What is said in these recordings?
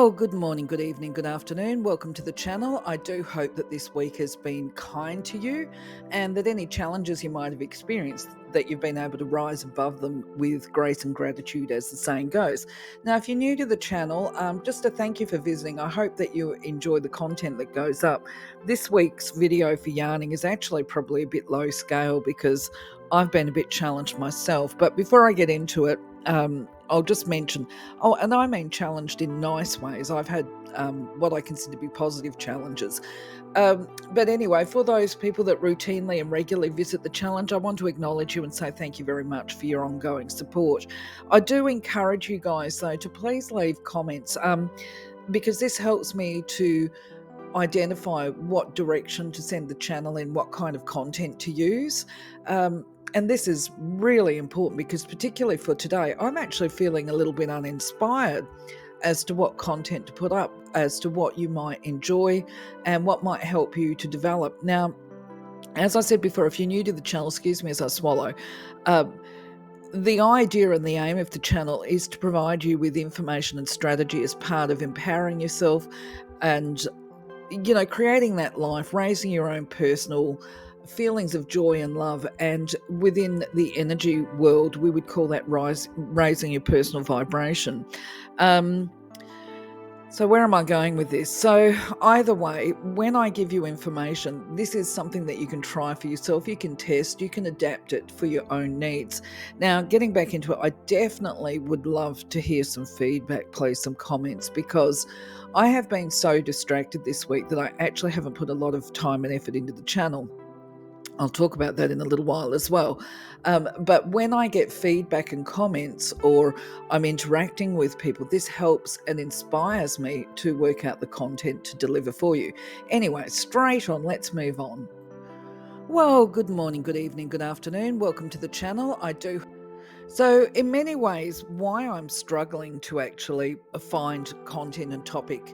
Well, good morning, good evening, good afternoon. Welcome to the channel. I do hope that this week has been kind to you and that any challenges you might have experienced, that you've been able to rise above them with grace and gratitude, as the saying goes. Now, if you're new to the channel, just a thank you for visiting. I hope that you enjoy the content that goes up. This week's video for yarning is actually probably a bit low scale because I've been a bit challenged myself. But before I get into it, I'll just mention, and I mean challenged in nice ways. I've had what I consider to be positive challenges. But anyway, for those people that routinely and regularly visit the challenge, I want to acknowledge you and say thank you very much for your ongoing support. I do encourage you guys, though, to please leave comments because this helps me to identify what direction to send the channel in, what kind of content to use. And this is really important because, particularly for today, I'm actually feeling a little bit uninspired as to what content to put up, as to what you might enjoy and what might help you to develop. Now, as I said before, if you're new to the channel, excuse me as I swallow, the idea and the aim of the channel is to provide you with information and strategy as part of empowering yourself and creating that life, raising your own personal feelings of joy and love. And within the energy world, we would call that raising your personal vibration. So where am I going with this? So either way, when I give you information, this is something that you can try for yourself. You can test, you can adapt it for your own needs. Now, getting back into it, I definitely would love to hear some feedback, please, some comments, because I have been so distracted this week that I actually haven't put a lot of time and effort into the channel. I'll talk about that in a little while as well. But when I get feedback and comments or I'm interacting with people, this helps and inspires me to work out the content to deliver for you. Anyway, straight on, let's move on. Well, good morning, good evening, good afternoon. Welcome to the channel. So in many ways, why I'm struggling to actually find content and topic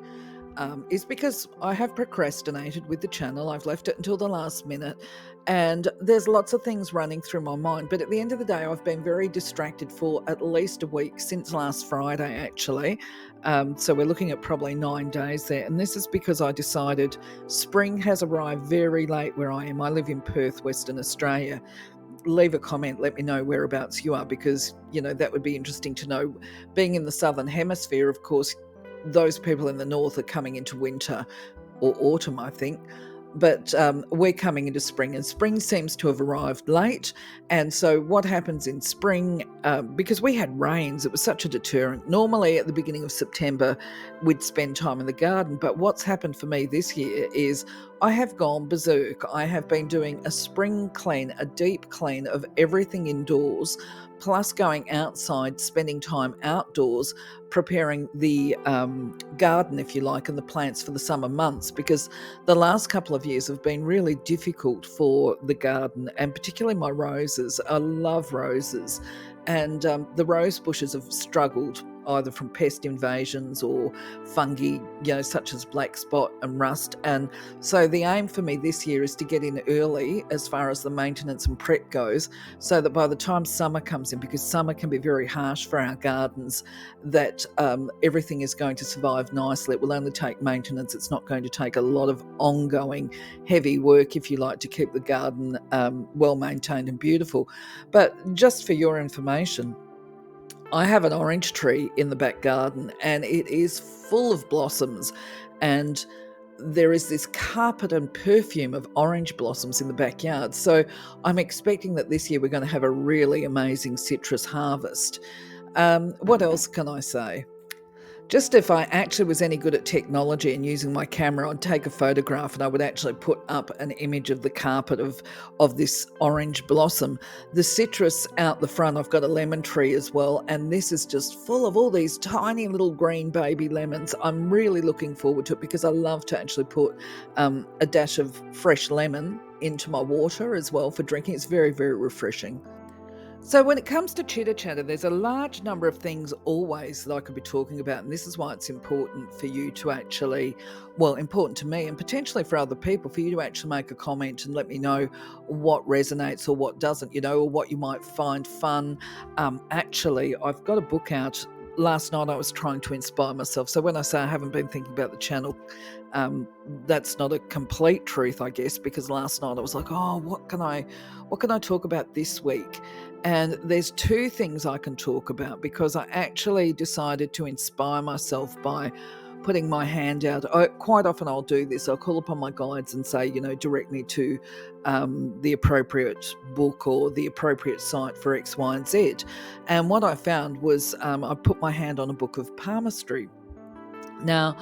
is because I have procrastinated with the channel. I've left it until the last minute and there's lots of things running through my mind. But at the end of the day, I've been very distracted for at least a week, since last Friday, actually. So we're looking at probably 9 days there. And this is because I decided spring has arrived very late where I am. I live in Perth, Western Australia. Leave a comment, let me know whereabouts you are, because that would be interesting to know. Being in the southern hemisphere, of course, those people in the north are coming into winter or autumn, I think. But we're coming into spring, and spring seems to have arrived late. And so what happens in spring, because we had rains, it was such a deterrent. Normally at the beginning of September, we'd spend time in the garden. But what's happened for me this year is I have gone berserk. I have been doing a spring clean, a deep clean of everything indoors, plus going outside, spending time outdoors, preparing the garden, if you like, and the plants for the summer months, because the last couple of years have been really difficult for the garden, and particularly my roses. I love roses, and the rose bushes have struggled either from pest invasions or fungi, such as black spot and rust. And so the aim for me this year is to get in early as far as the maintenance and prep goes, so that by the time summer comes in, because summer can be very harsh for our gardens, that everything is going to survive nicely. It will only take maintenance. It's not going to take a lot of ongoing heavy work, if you like, to keep the garden well maintained and beautiful. But just for your information, I have an orange tree in the back garden and it is full of blossoms, and there is this carpet and perfume of orange blossoms in the backyard. So I'm expecting that this year we're going to have a really amazing citrus harvest. What else can I say? Just if I actually was any good at technology and using my camera, I'd take a photograph and I would actually put up an image of the carpet of this orange blossom. The citrus out the front, I've got a lemon tree as well, and this is just full of all these tiny little green baby lemons. I'm really looking forward to it because I love to actually put a dash of fresh lemon into my water as well for drinking. It's very, very refreshing. So when it comes to chitter chatter, there's a large number of things always that I could be talking about. And this is why it's important for you to actually, important to me and potentially for other people, for you to actually make a comment and let me know what resonates or what doesn't, or what you might find fun. Actually, I've got a book out last night I was trying to inspire myself. So when I say I haven't been thinking about the channel, that's not a complete truth, I guess, because last night I was like, oh, what can I talk about this week? And there's two things I can talk about, because I actually decided to inspire myself by putting my hand out. Quite often I'll do this. I'll call upon my guides and say, direct me to the appropriate book or the appropriate site for X, Y, and Z. And what I found was I put my hand on a book of palmistry. Now,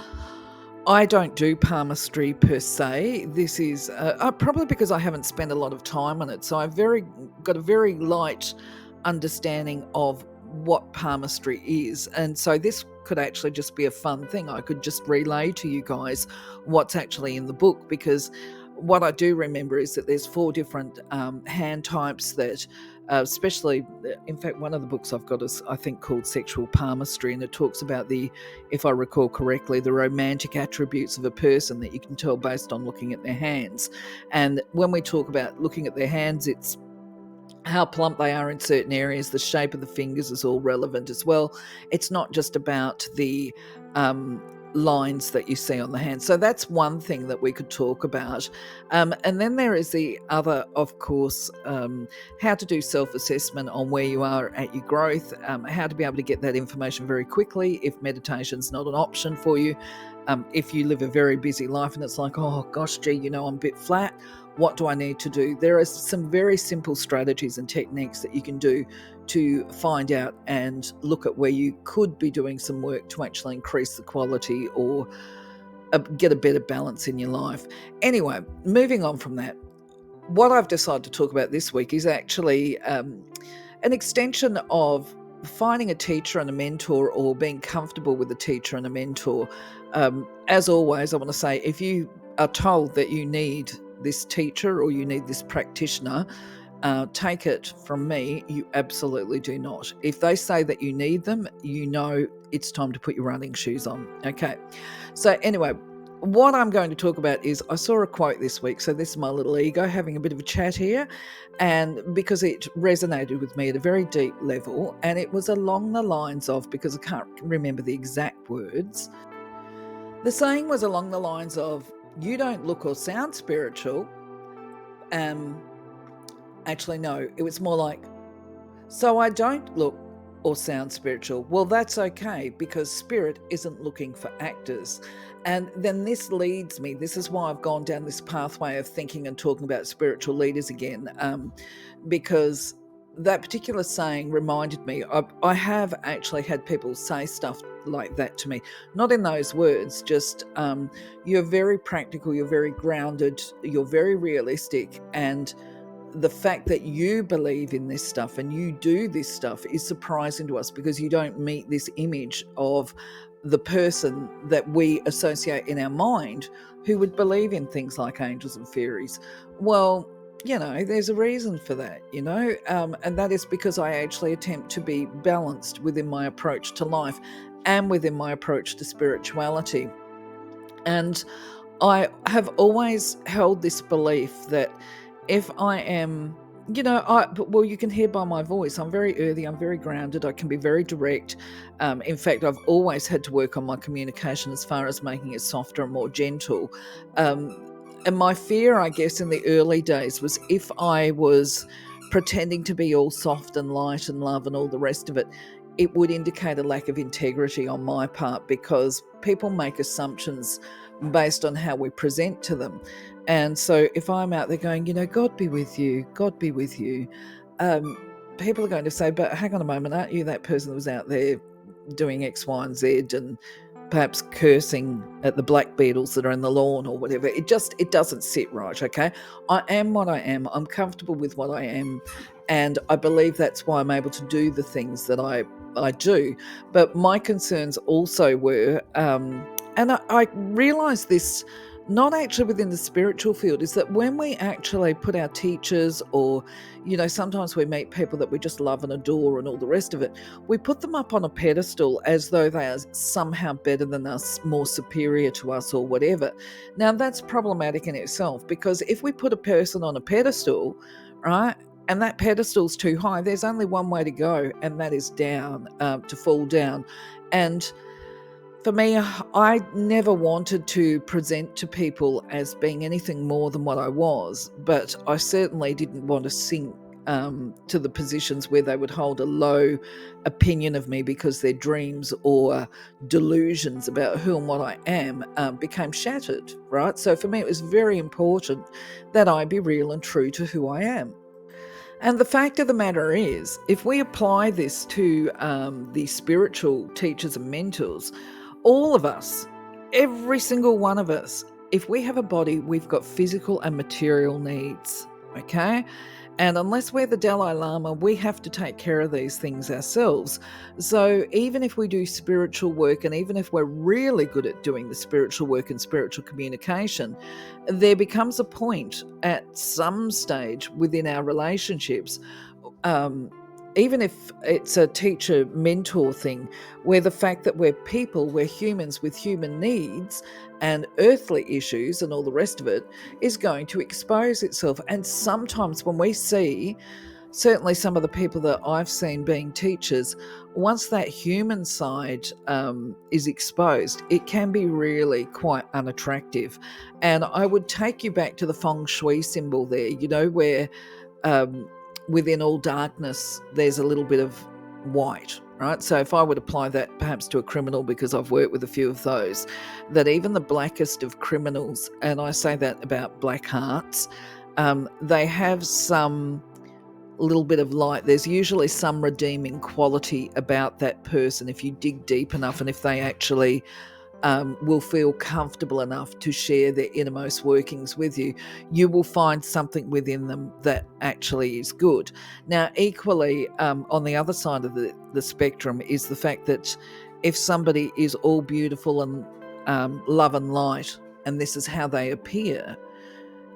I don't do palmistry per se. This is probably because I haven't spent a lot of time on it. So I've got a very light understanding of what palmistry is. And so this could actually just be a fun thing. I could just relay to you guys what's actually in the book, because what I do remember is that there's 4 different hand types that especially, in fact, one of the books I've got is, I think, called Sexual Palmistry, and it talks about if I recall correctly, the romantic attributes of a person that you can tell based on looking at their hands. And when we talk about looking at their hands, it's how plump they are in certain areas. The shape of the fingers is all relevant as well. It's not just about the lines that you see on the hand. So that's one thing that we could talk about. And then there is the other, of course, how to do self-assessment on where you are at your growth, how to be able to get that information very quickly if meditation's not an option for you. If you live a very busy life and it's like, oh gosh, gee, I'm a bit flat, what do I need to do? There are some very simple strategies and techniques that you can do to find out and look at where you could be doing some work to actually increase the quality or get a better balance in your life. Anyway, moving on from that, what I've decided to talk about this week is actually an extension of finding a teacher and a mentor, or being comfortable with a teacher and a mentor. As always, I want to say, if you are told that you need this teacher or you need this practitioner, take it from me, you absolutely do not. If they say that you need them, it's time to put your running shoes on. Okay. So anyway, what I'm going to talk about is, I saw a quote this week. So this is my little ego having a bit of a chat here. And because it resonated with me at a very deep level, and it was along the lines of, because I can't remember the exact words, the saying was along the lines of, you don't look or sound spiritual. Actually, no, it was more like, so I don't look or sound spiritual. Well, that's okay, because spirit isn't looking for actors. And then this leads me, this is why I've gone down this pathway of thinking and talking about spiritual leaders again, because that particular saying reminded me, I have actually had people say stuff like that to me, not in those words, just you're very practical, you're very grounded, you're very realistic, and the fact that you believe in this stuff and you do this stuff is surprising to us, because you don't meet this image of the person that we associate in our mind who would believe in things like angels and fairies. Well, there's a reason for that, and that is because I actually attempt to be balanced within my approach to life and within my approach to spirituality. And I have always held this belief that if I am, you can hear by my voice, I'm very earthy, I'm very grounded, I can be very direct. In fact, I've always had to work on my communication as far as making it softer and more gentle. And my fear, I guess, in the early days was, if I was pretending to be all soft and light and love and all the rest of it, it would indicate a lack of integrity on my part, because people make assumptions based on how we present to them. And so if I'm out there going, God be with you, God be with you, people are going to say, but hang on a moment, aren't you that person that was out there doing X, Y, and Z, and perhaps cursing at the black beetles that are in the lawn or whatever? It doesn't sit right, okay? I am what I am. I'm comfortable with what I am. And I believe that's why I'm able to do the things that I do. But my concerns also were, and I realised this not actually within the spiritual field, is that when we actually put our teachers, or, sometimes we meet people that we just love and adore and all the rest of it, we put them up on a pedestal as though they are somehow better than us, more superior to us, or whatever. Now, that's problematic in itself, because if we put a person on a pedestal, right, and that pedestal's too high, there's only one way to go, and that is down, to fall down. And for me, I never wanted to present to people as being anything more than what I was, but I certainly didn't want to sink to the positions where they would hold a low opinion of me because their dreams or delusions about who and what I am became shattered, right? So for me, it was very important that I be real and true to who I am. And the fact of the matter is, if we apply this to the spiritual teachers and mentors, all of us, every single one of us, if we have a body, we've got physical and material needs, okay? And unless we're the Dalai Lama, we have to take care of these things ourselves. So even if we do spiritual work, and even if we're really good at doing the spiritual work and spiritual communication, there becomes a point at some stage within our relationships, even if it's a teacher mentor thing, where the fact that we're people, we're humans with human needs and earthly issues and all the rest of it is going to expose itself. And sometimes when we see, certainly some of the people that I've seen being teachers, once that human side is exposed, it can be really quite unattractive. And I would take you back to the feng shui symbol there, where um, within all darkness, there's a little bit of white, right? So if I would apply that perhaps to a criminal, because I've worked with a few of those, that even the blackest of criminals, and I say that about black hearts, they have some little bit of light. There's usually some redeeming quality about that person if you dig deep enough, and if they actually will feel comfortable enough to share their innermost workings with you, you will find something within them that actually is good. Now, equally, on the other side of the spectrum is the fact that if somebody is all beautiful and love and light, and this is how they appear,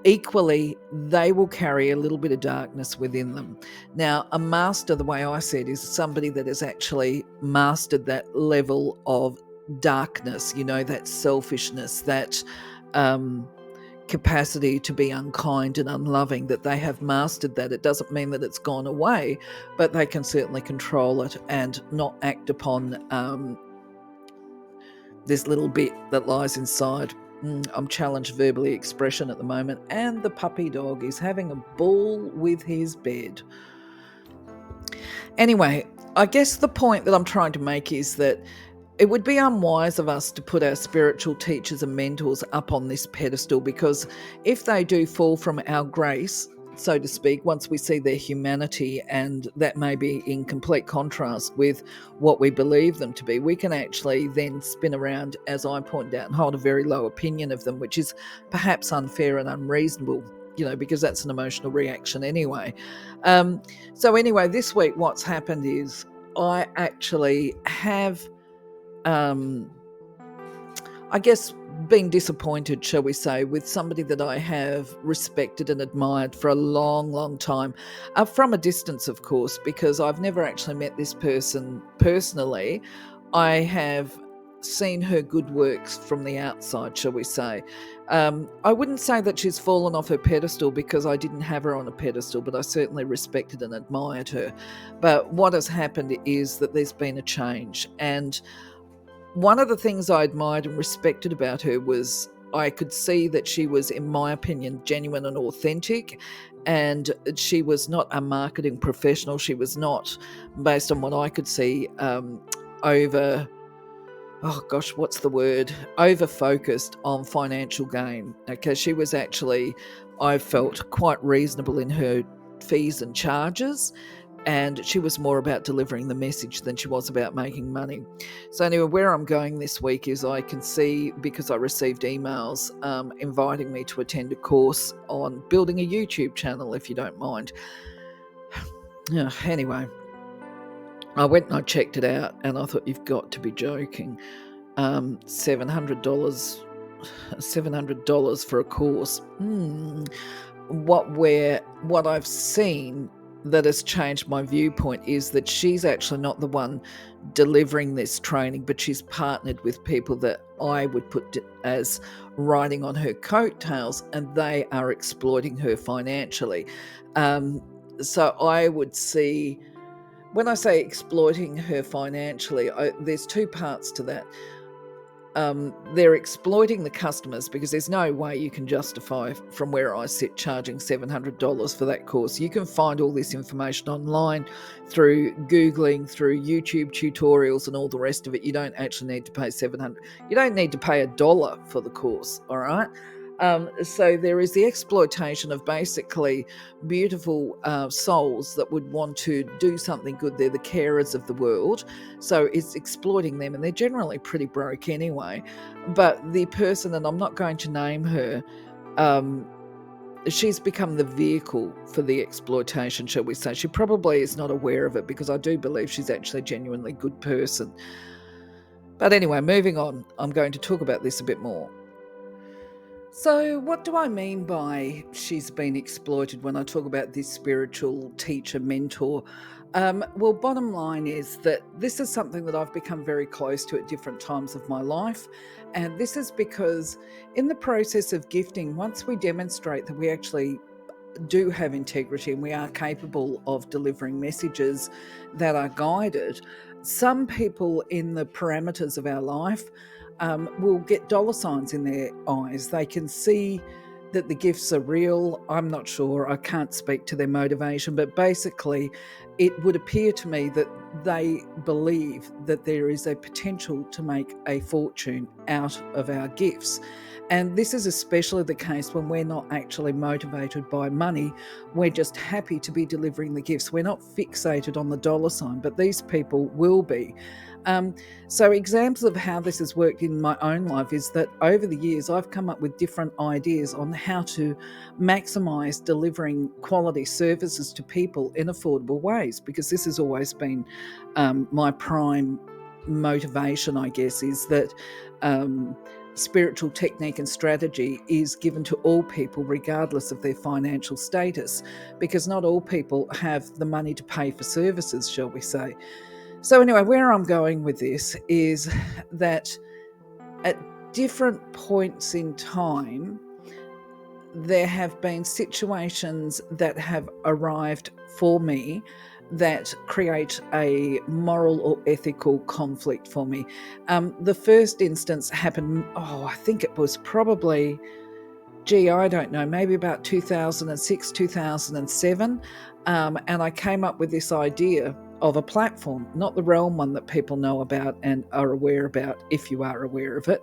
equally, they will carry a little bit of darkness within them. Now, a master, the way I see it, is somebody that has actually mastered that level of darkness, that selfishness, that capacity to be unkind and unloving, that they have mastered that. It doesn't mean that it's gone away, but they can certainly control it and not act upon this little bit that lies inside. I'm challenged verbally expression at the moment, and the puppy dog is having a ball with his bed. Anyway, I guess the point that I'm trying to make is that it would be unwise of us to put our spiritual teachers and mentors up on this pedestal, because if they do fall from our grace, so to speak, once we see their humanity, and that may be in complete contrast with what we believe them to be, we can actually then spin around, as I pointed out, and hold a very low opinion of them, which is perhaps unfair and unreasonable, because that's an emotional reaction anyway. So anyway, this week what's happened is I actually have I guess being disappointed, shall we say, with somebody that I have respected and admired for a long, long time, from a distance, of course, because I've never actually met this person personally. I have seen her good works from the outside, shall we say. I wouldn't say that she's fallen off her pedestal, because I didn't have her on a pedestal, but I certainly respected and admired her. But what has happened is that there's been a change, and one of the things I admired and respected about her was I could see that she was, in my opinion, genuine and authentic, and she was not a marketing professional. She was not, based on what I could see, over focused on financial gain. Okay, she was actually, I felt, quite reasonable in her fees and charges, and she was more about delivering the message than she was about making money. So anyway, where I'm going this week is I can see, because I received emails inviting me to attend a course on building a YouTube channel, if you don't mind. Anyway, I went and I checked it out, and I thought, you've got to be joking. $700 for a course. What I've seen that has changed my viewpoint is that she's actually not the one delivering this training, but she's partnered with people that I would put as riding on her coattails, and they are exploiting her financially. So I would see, when I say exploiting her financially, there's two parts to that. They're exploiting the customers because there's no way you can justify, from where I sit, charging $700 for that course. You can find all this information online through Googling, through YouTube tutorials and all the rest of it. You don't actually need to pay $700. You don't need to pay $1 for the course, all right? So there is the exploitation of basically beautiful souls that would want to do something good. They're the carers of the world. So it's exploiting them, and they're generally pretty broke anyway. But the person, and I'm not going to name her, she's become the vehicle for the exploitation, shall we say. She probably is not aware of it, because I do believe she's actually a genuinely good person. But anyway, moving on, I'm going to talk about this a bit more. So, what do I mean by she's been exploited when I talk about this spiritual teacher mentor? Well, bottom line is that this is something that I've become very close to at different times of my life. And this is because, in the process of gifting, once we demonstrate that we actually do have integrity and we are capable of delivering messages that are guided, some people in the parameters of our life will get dollar signs in their eyes. They can see that the gifts are real. I'm not sure, I can't speak to their motivation, but basically it would appear to me that they believe that there is a potential to make a fortune out of our gifts. And this is especially the case when we're not actually motivated by money. We're just happy to be delivering the gifts. We're not fixated on the dollar sign, but these people will be. So examples of how this has worked in my own life is that over the years, I've come up with different ideas on how to maximize delivering quality services to people in affordable ways, because this has always been my prime motivation, I guess, is that spiritual technique and strategy is given to all people regardless of their financial status, because not all people have the money to pay for services, shall we say. So anyway, where I'm going with this is that at different points in time, there have been situations that have arrived for me that create a moral or ethical conflict for me. The first instance happened, I think it was probably, I don't know, maybe about 2006, 2007. And I came up with this idea of a platform, not the realm one that people know about and are aware about, if you are aware of it,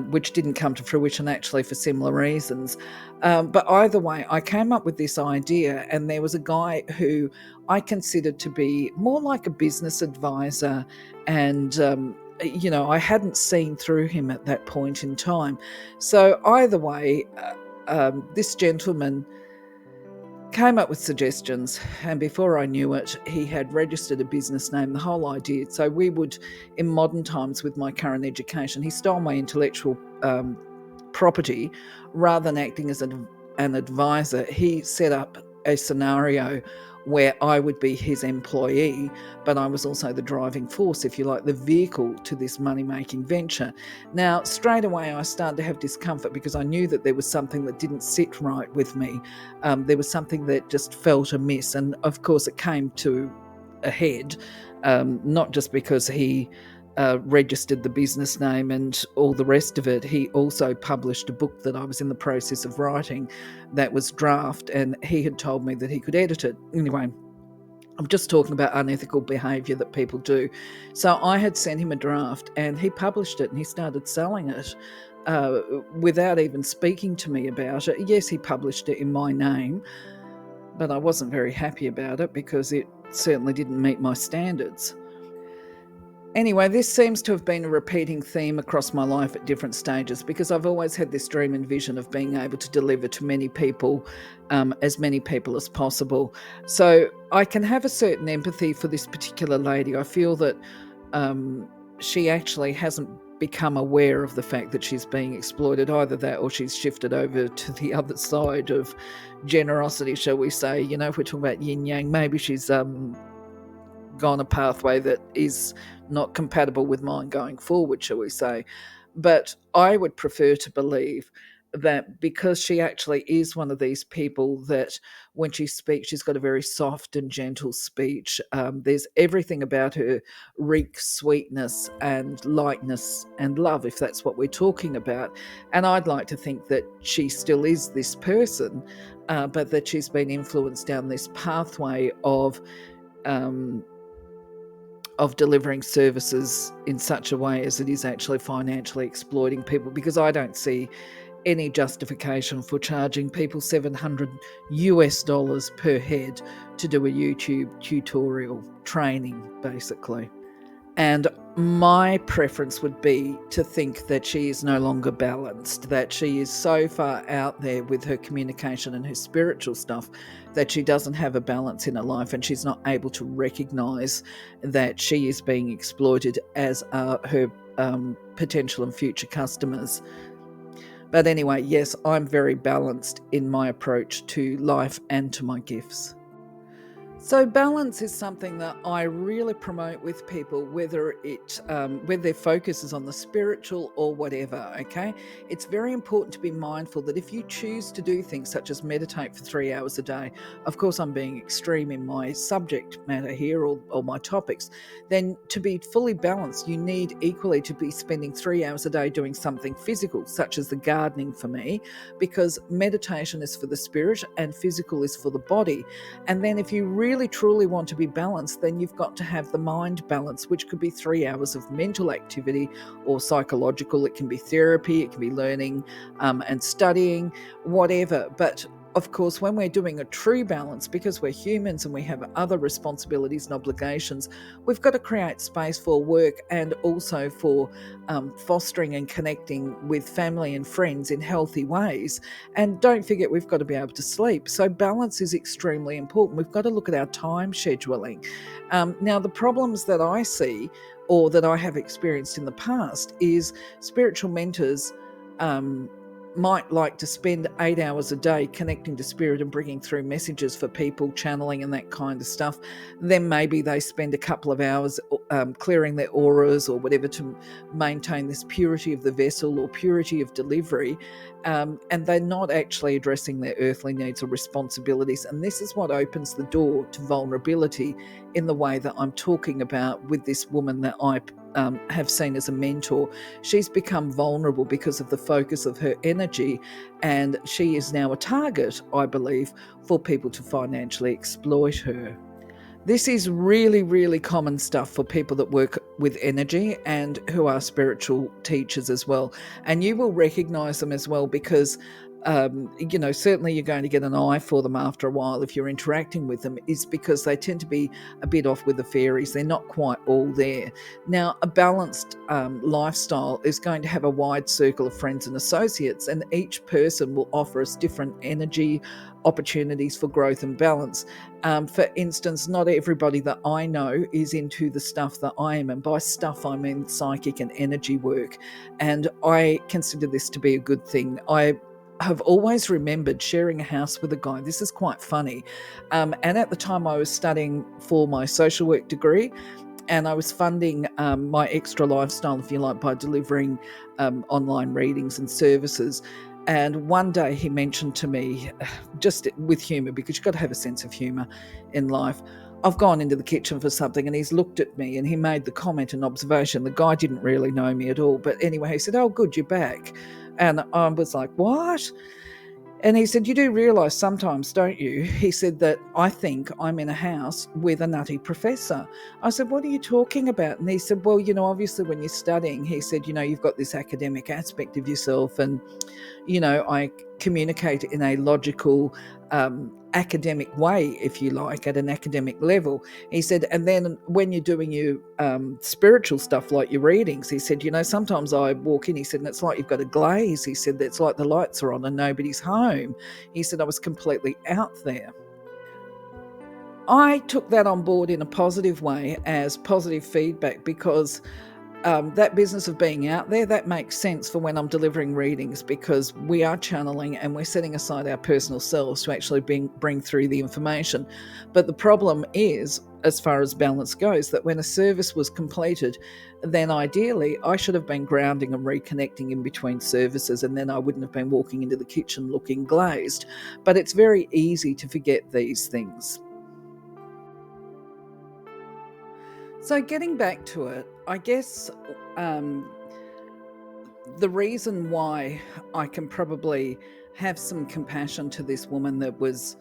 which didn't come to fruition actually for similar reasons. But either way, I came up with this idea, and there was a guy who I considered to be more like a business advisor, and I hadn't seen through him at that point in time. So either way, this gentleman came up with suggestions, and before I knew it, he had registered a business name, the whole idea. So we would, in modern times with my current education, he stole my intellectual property. Rather than acting as an advisor, he set up a scenario where I would be his employee, but I was also the driving force, if you like, the vehicle to this money-making venture. Now, straight away, I started to have discomfort because I knew that there was something that didn't sit right with me. There was something that just felt amiss. And of course, it came to a head, not just because he registered the business name and all the rest of it. He also published a book that I was in the process of writing that was draft, and he had told me that he could edit it. Anyway, I'm just talking about unethical behaviour that people do. So I had sent him a draft, and he published it, and he started selling it without even speaking to me about it. Yes, he published it in my name, but I wasn't very happy about it because it certainly didn't meet my standards. Anyway, this seems to have been a repeating theme across my life at different stages, because I've always had this dream and vision of being able to deliver to many people, as many people as possible. So I can have a certain empathy for this particular lady. I feel that she actually hasn't become aware of the fact that she's being exploited. Either that, or she's shifted over to the other side of generosity, shall we say. If we're talking about yin yang, maybe she's gone a pathway that is not compatible with mine going forward, shall we say. But I would prefer to believe that because she actually is one of these people that when she speaks, she's got a very soft and gentle speech. There's everything about her reeks sweetness and lightness and love, if that's what we're talking about. And I'd like to think that she still is this person, but that she's been influenced down this pathway um, of delivering services in such a way as it is actually financially exploiting people, because I don't see any justification for charging people $700 per head to do a YouTube tutorial training, basically. And my preference would be to think that she is no longer balanced, that she is so far out there with her communication and her spiritual stuff that she doesn't have a balance in her life, and she's not able to recognize that she is being exploited, as are her potential and future customers. But anyway, yes, I'm very balanced in my approach to life and to my gifts. So balance is something that I really promote with people, whether their focus is on the spiritual or whatever. Okay, it's very important to be mindful that if you choose to do things such as meditate for 3 hours a day, of course I'm being extreme in my subject matter here, or my topics, then to be fully balanced, you need equally to be spending 3 hours a day doing something physical, such as the gardening for me, because meditation is for the spirit and physical is for the body. And then if you really truly want to be balanced, then you've got to have the mind balance, which could be 3 hours of mental activity or psychological. It can be therapy, it can be learning and studying, whatever. But of course, when we're doing a true balance, because we're humans and we have other responsibilities and obligations, we've got to create space for work and also for fostering and connecting with family and friends in healthy ways. And don't forget, we've got to be able to sleep. So balance is extremely important. We've got to look at our time scheduling. Now, the problems that I see or that I have experienced in the past is spiritual mentors might like to spend 8 hours a day connecting to spirit and bringing through messages for people, channeling and that kind of stuff. Then maybe they spend a couple of hours clearing their auras or whatever to maintain this purity of the vessel or purity of delivery. And they're not actually addressing their earthly needs or responsibilities. And this is what opens the door to vulnerability in the way that I'm talking about with this woman that I have seen as a mentor. She's become vulnerable because of the focus of her energy, and she is now a target, I believe, for people to financially exploit her. This is really, really common stuff for people that work with energy and who are spiritual teachers as well. And you will recognize them as well because, certainly you're going to get an eye for them after a while if you're interacting with them, is because they tend to be a bit off with the fairies. They're not quite all there. Now, a balanced lifestyle is going to have a wide circle of friends and associates, and each person will offer us different energy opportunities for growth and balance. For instance, not everybody that I know is into the stuff that I am. And by stuff, I mean psychic and energy work. And I consider this to be a good thing. I have always remembered sharing a house with a guy. This is quite funny. And at the time I was studying for my social work degree, and I was funding my extra lifestyle, if you like, by delivering online readings and services. And one day he mentioned to me, just with humour, because you've got to have a sense of humour in life, I've gone into the kitchen for something, and he's looked at me and he made the comment and observation. The guy didn't really know me at all. But anyway, he said, "Oh, good, you're back." And I was like, "What?" And he said, "You do realise sometimes, don't you?" He said that I think I'm in a house with a nutty professor. I said, "What are you talking about?" And he said, "Well, obviously when you're studying," he said, "you've got this academic aspect of yourself, and I communicate in a logical, academic way, if you like, at an academic level." He said, "And then when you're doing your spiritual stuff, like your readings," he said, "sometimes I walk in," he said, "and it's like you've got a glaze." He said, "It's like the lights are on and nobody's home." He said, "I was completely out there." I took that on board in a positive way as positive feedback, because that business of being out there, that makes sense for when I'm delivering readings, because we are channeling and we're setting aside our personal selves to actually bring through the information. But the problem is, as far as balance goes, that when a service was completed, then ideally I should have been grounding and reconnecting in between services, and then I wouldn't have been walking into the kitchen looking glazed. But it's very easy to forget these things. So, getting back to it, I guess the reason why I can probably have some compassion to this woman that was,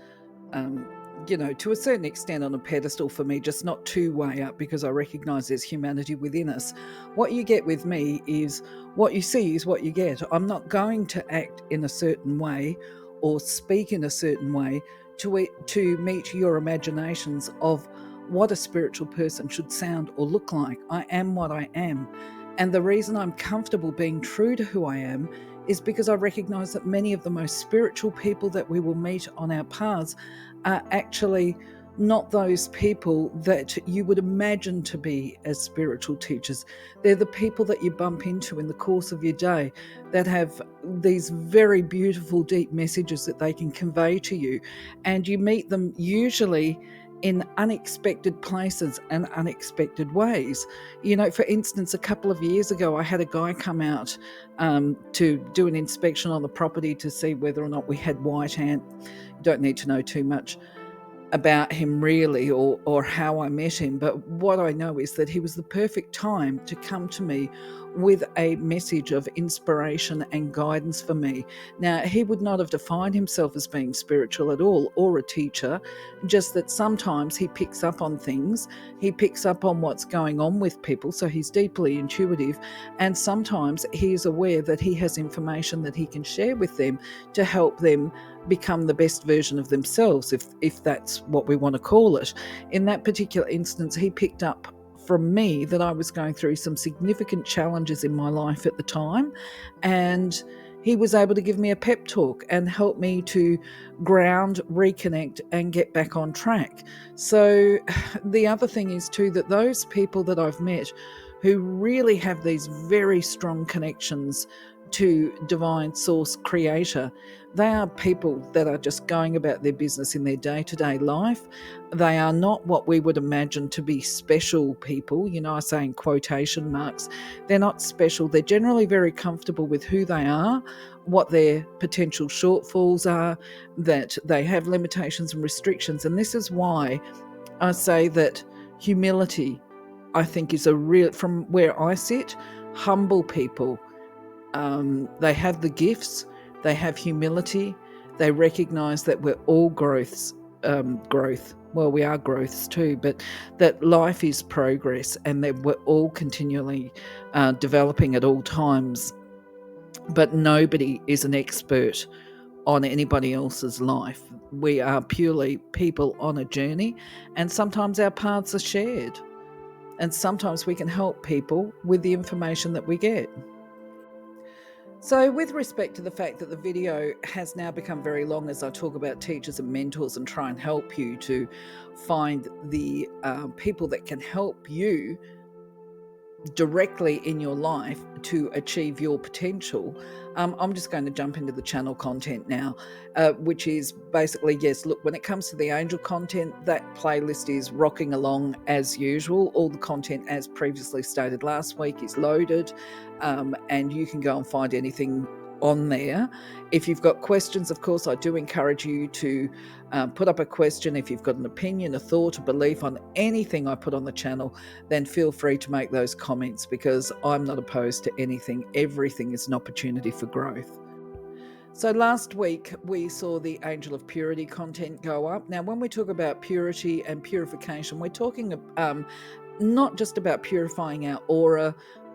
um, to a certain extent on a pedestal for me, just not too way up, because I recognize there's humanity within us. What you get with me is what you see is what you get. I'm not going to act in a certain way or speak in a certain way to meet your imaginations of what a spiritual person should sound or look like. I am what I am. And the reason I'm comfortable being true to who I am is because I recognize that many of the most spiritual people that we will meet on our paths are actually not those people that you would imagine to be as spiritual teachers. They're the people that you bump into in the course of your day that have these very beautiful, deep messages that they can convey to you. And you meet them usually in unexpected places and unexpected ways. For instance, a couple of years ago, I had a guy come out to do an inspection on the property to see whether or not we had white ant. You don't need to know too much about him really, or how I met him, but what I know is that he was the perfect time to come to me with a message of inspiration and guidance for me. Now, he would not have defined himself as being spiritual at all or a teacher, just that sometimes he picks up on things, he picks up on what's going on with people, so he's deeply intuitive, and sometimes he is aware that he has information that he can share with them to help them become the best version of themselves, if that's what we want to call it. In that particular instance, he picked up from me that I was going through some significant challenges in my life at the time, and he was able to give me a pep talk and help me to ground, reconnect, and get back on track. So the other thing is too, that those people that I've met who really have these very strong connections to divine source creator, they are people that are just going about their business in their day-to-day life. They are not what we would imagine to be special people. I say in quotation marks. They're not special. They're generally very comfortable with who they are, what their potential shortfalls are, that they have limitations and restrictions. And this is why I say that humility, I think, is a real, from where I sit, humble people. They have the gifts, they have humility, they recognize that we're all growth. Well, we are growths too, but that life is progress and that we're all continually developing at all times. But nobody is an expert on anybody else's life. We are purely people on a journey, and sometimes our paths are shared, and sometimes we can help people with the information that we get. So, with respect to the fact that the video has now become very long as I talk about teachers and mentors and try and help you to find the people that can help you directly in your life to achieve your potential, I'm just going to jump into the channel content now, which is basically, yes, look, when it comes to the angel content, that playlist is rocking along as usual. All the content, as previously stated last week, is loaded, and you can go and find anything on there. If you've got questions, of course, I do encourage you to put up a question. If you've got an opinion, a thought, a belief on anything I put on the channel, then feel free to make those comments, because I'm not opposed to anything. Everything is an opportunity for growth. So last week we saw the Angel of Purity content go up. Now, when we talk about purity and purification, we're talking not just about purifying our aura,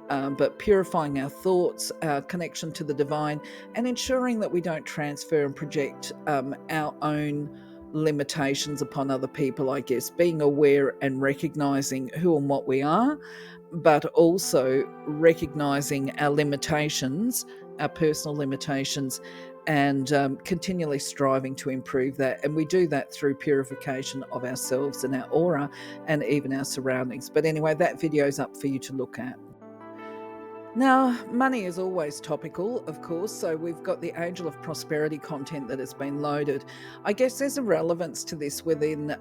but purifying our thoughts, our connection to the divine, and ensuring that we don't transfer and project our own limitations upon other people, I guess. Being aware and recognizing who and what we are, but also recognizing our limitations, our personal limitations, and continually striving to improve that. And we do that through purification of ourselves and our aura and even our surroundings. But anyway, that video is up for you to look at. Now, money is always topical, of course, so we've got the Angel of Prosperity content that has been loaded. I guess there's a relevance to this within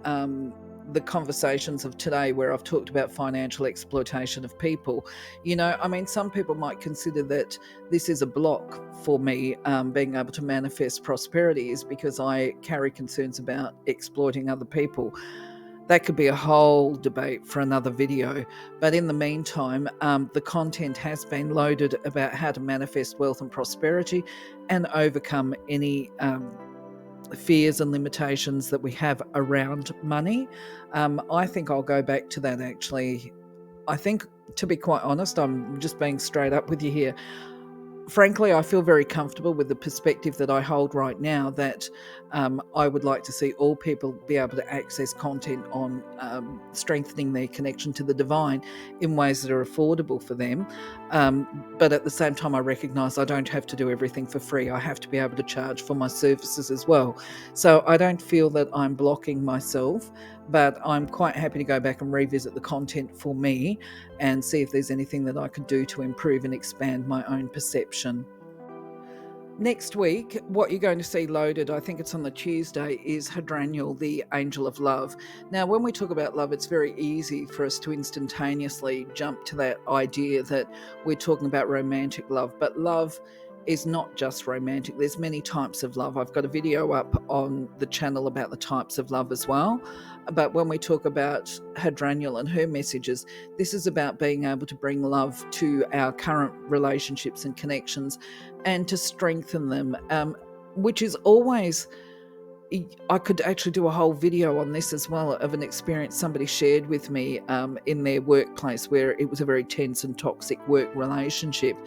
the conversations of today where I've talked about financial exploitation of people. I mean, some people might consider that this is a block for me being able to manifest prosperity is because I carry concerns about exploiting other people. That could be a whole debate for another video. But in the meantime, the content has been loaded about how to manifest wealth and prosperity and overcome any fears and limitations that we have around money. I think I'll go back to that actually. I think, to be quite honest, I'm just being straight up with you here. Frankly, I feel very comfortable with the perspective that I hold right now that I would like to see all people be able to access content on strengthening their connection to the divine in ways that are affordable for them. But at the same time, I recognize I don't have to do everything for free. I have to be able to charge for my services as well. So I don't feel that I'm blocking myself, but I'm quite happy to go back and revisit the content for me and see if there's anything that I could do to improve and expand my own perception. Next week, what you're going to see loaded, I think it's on the Tuesday, is Hadraniel, the Angel of Love. Now, when we talk about love, it's very easy for us to instantaneously jump to that idea that we're talking about romantic love, but love is not just romantic. There's many types of love. I've got a video up on the channel about the types of love as well. But when we talk about Hadraniel and her messages, this is about being able to bring love to our current relationships and connections and to strengthen them, which is always, I could actually do a whole video on this as well, of an experience somebody shared with me in their workplace where it was a very tense and toxic work relationship.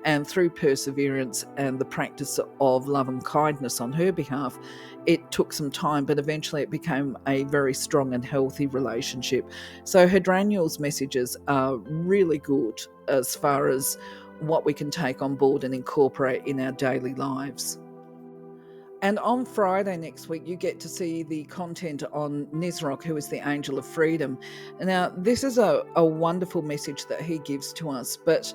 And through perseverance and the practice of love and kindness on her behalf, it took some time, but eventually it became a very strong and healthy relationship. So Hadraniel's messages are really good as far as what we can take on board and incorporate in our daily lives. And on Friday next week, you get to see the content on Nisroch, who is the Angel of Freedom. Now, this is a wonderful message that he gives to us, but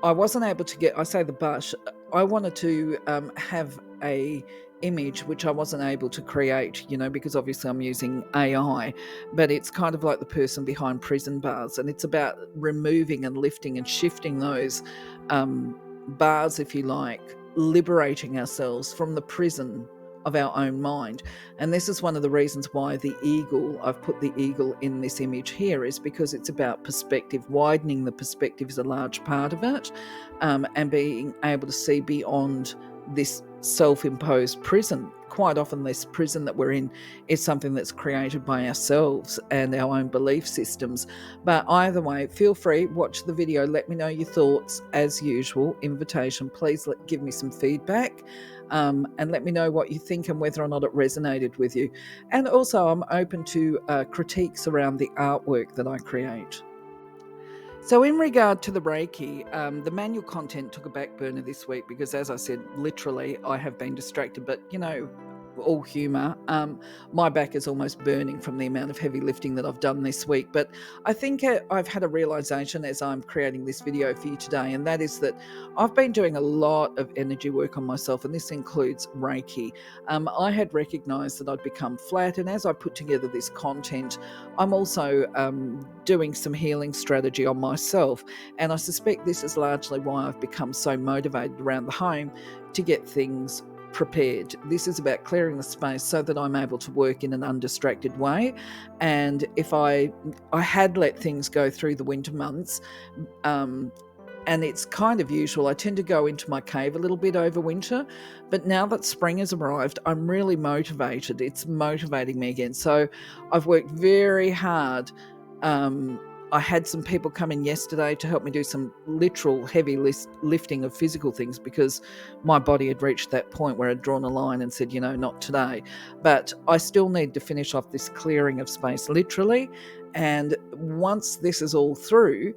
I wasn't able to get, I say the but, I wanted to have a image which I wasn't able to create, because obviously I'm using AI, but it's kind of like the person behind prison bars, and it's about removing and lifting and shifting those bars, if you like, liberating ourselves from the prison of our own mind. And this is one of the reasons why the eagle, I've put the eagle in this image here, is because it's about perspective. Widening the perspective is a large part of it, and being able to see beyond this self-imposed prison. Quite often this prison that we're in is something that's created by ourselves and our own belief systems. But either way, feel free, watch the video, let me know your thoughts. As usual, invitation, please give me some feedback, and let me know what you think and whether or not it resonated with you. And also, I'm open to critiques around the artwork that I create. So, in regard to the Reiki, the manual content took a back burner this week because, as I said, literally, I have been distracted. But, all humour, my back is almost burning from the amount of heavy lifting that I've done this week. But I think I've had a realisation as I'm creating this video for you today, and that is that I've been doing a lot of energy work on myself, and this includes Reiki. I had recognised that I'd become flat, and as I put together this content, I'm also doing some healing strategy on myself, and I suspect this is largely why I've become so motivated around the home to get things prepared. This is about clearing the space so that I'm able to work in an undistracted way. And if I had let things go through the winter months, and it's kind of usual, I tend to go into my cave a little bit over winter, but now that spring has arrived, I'm really motivated. It's motivating me again. So I've worked very hard. I had some people come in yesterday to help me do some literal heavy lifting of physical things because my body had reached that point where I'd drawn a line and said, not today. But I still need to finish off this clearing of space literally. And once this is all through,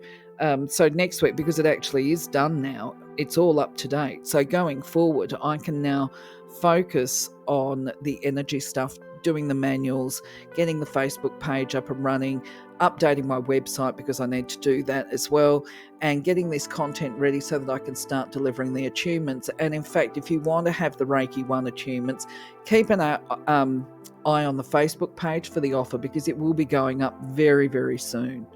so next week, because it actually is done now, it's all up to date. So going forward, I can now focus on the energy stuff doing the manuals, getting the Facebook page up and running, updating my website because I need to do that as well, and getting this content ready so that I can start delivering the attunements. And in fact, if you want to have the Reiki 1 attunements, keep an eye on the Facebook page for the offer because it will be going up very, very soon.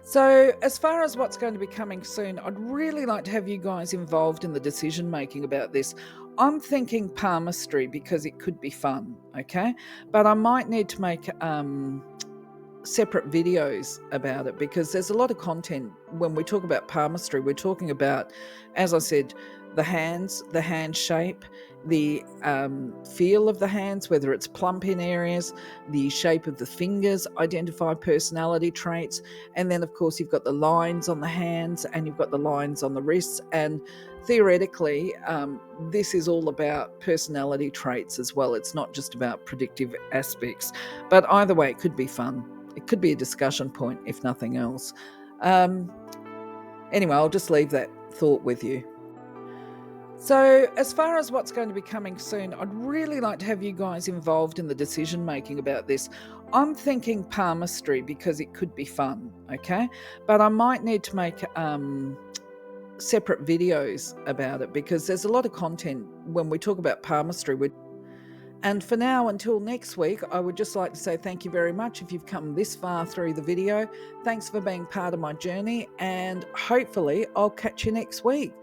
So, as far as what's going to be coming soon, I'd really like to have you guys involved in the decision making about this. I'm thinking palmistry because it could be fun, okay? But I might need to make separate videos about it because there's a lot of content. When we talk about palmistry, we're talking about, as I said, the hands, the hand shape, the feel of the hands, whether it's plump in areas, the shape of the fingers, identify personality traits, and then of course you've got the lines on the hands and you've got the lines on the wrists. And theoretically, this is all about personality traits as well. It's not just about predictive aspects, but either way, it could be fun. It could be a discussion point, if nothing else. Anyway, I'll just leave that thought with you. So, as far as what's going to be coming soon, I'd really like to have you guys involved in the decision making about this. I'm thinking palmistry because it could be fun, okay? But I might need to make separate videos about it because there's a lot of content when we talk about palmistry. And for now, until next week, I would just like to say thank you very much if you've come this far through the video. Thanks for being part of my journey, and hopefully I'll catch you next week.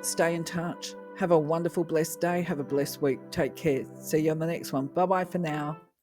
Stay in touch. Have a wonderful, blessed day. Have a blessed week. Take care. See you on the next one. Bye-bye for now.